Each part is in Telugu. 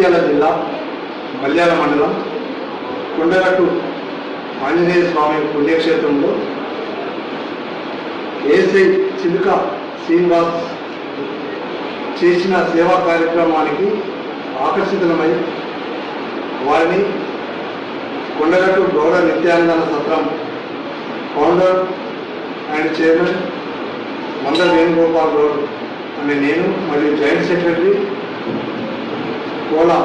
జగిత్యాల జిల్లా మల్యాల మండలం కొండగట్టు ఆంజనేయ స్వామి పుణ్యక్షేత్రంలో ఏఎస్ఐ చిలుక శ్రీనివాస్ చేసిన సేవా కార్యక్రమానికి ఆకర్షితులమై వారిని కొండగట్టు గౌడ నిత్యానంద సత్రం ఫౌండర్ అండ్ చైర్మన్ మందర వేణుగోపాల్ గౌడ్ అనే నేను మరియు జాయింట్ సెక్రటరీ కోలా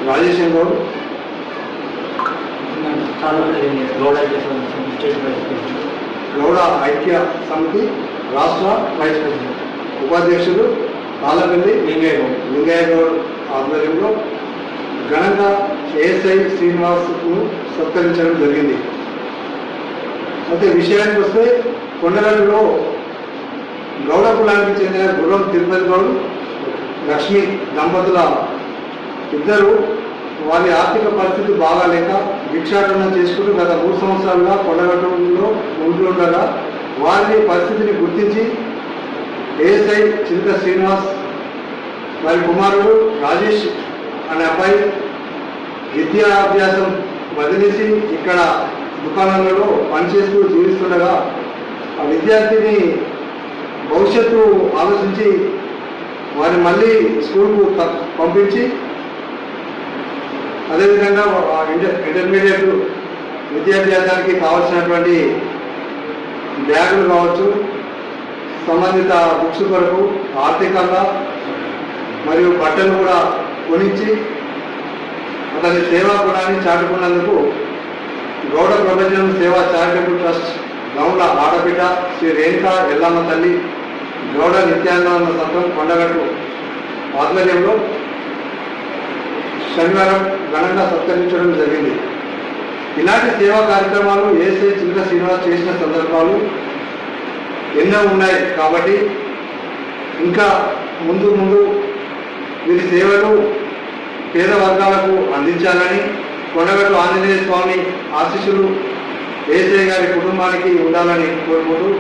రాజేశం గౌడ్, గౌడ ఐక్య సమితి రాష్ట్ర వైస్ ప్రెసిడెంట్ ఉపాధ్యక్షుడు తాళ్ళపల్లి లింగయ్య గౌడ్ ఆధ్వర్యంలో ఘనంగా ఏఎస్ఐ శ్రీనివాస్ను సత్కరించడం జరిగింది. అయితే విషయానికి వస్తే కొండగట్టులో గౌడ కులానికి చెందిన గుర్రం తిరుపతి గౌడ్ లక్ష్మి దంపతుల ఇద్దరు వారి ఆర్థిక పరిస్థితి బాగాలేక భిక్షాటన చేసుకుంటూ గత 3 సంవత్సరాలుగా కొండగట్టులో ఉంటుండగా వారి పరిస్థితిని గుర్తించి ఏఎస్ఐ చిలుక శ్రీనివాస్ వారి కుమారుడు రాజేష్ అనే అబ్బాయి విద్యాభ్యాసం వదిలేసి ఇక్కడ దుకాణాలలో పనిచేస్తూ జీవిస్తుండగా ఆ విద్యార్థిని భవిష్యత్తు ఆలోచించి వారిని మళ్ళీ స్కూల్కు పంపించి అదేవిధంగా ఇంటర్మీడియట్ విద్యాభ్యాసానికి కావాల్సినటువంటి బ్యాగులు కావచ్చు, సంబంధిత బుక్స్ కొరకు ఆర్థికంగా మరియు బట్టలు కూడా కొనిచ్చి అతని సేవా గుణాన్ని చాటుకున్నందుకు గౌడ ప్రపంచం సేవా చారిటబుల్ ట్రస్ట్ గౌడ ఆడబిడ్డ శ్రీ రేణుక ఎల్లమ్మ తల్లి గౌడ నిత్యానంద సత్రం కొండగట్టు ఆధ్వర్యంలో శనివారం ఘనంగా సత్కరించడం జరిగింది. ఇలాంటి సేవా కార్యక్రమాలు ఏఎస్ఐ చిలుక శ్రీనివాస్ చేసిన సందర్భాలు ఎన్నో ఉన్నాయి కాబట్టి ఇంకా ముందు వీరి సేవలు పేద వర్గాలకు అందించాలని, కొండగట్టు ఆంజనేయ స్వామి ఆశీస్సులు ఏఎస్ఐ గారి కుటుంబానికి ఉండాలని కోరుకుంటూ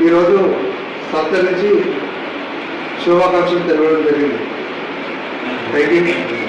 ఈరోజు సత్కరించి శుభాకాంక్షలు తెలవడం జరిగింది. Thank you.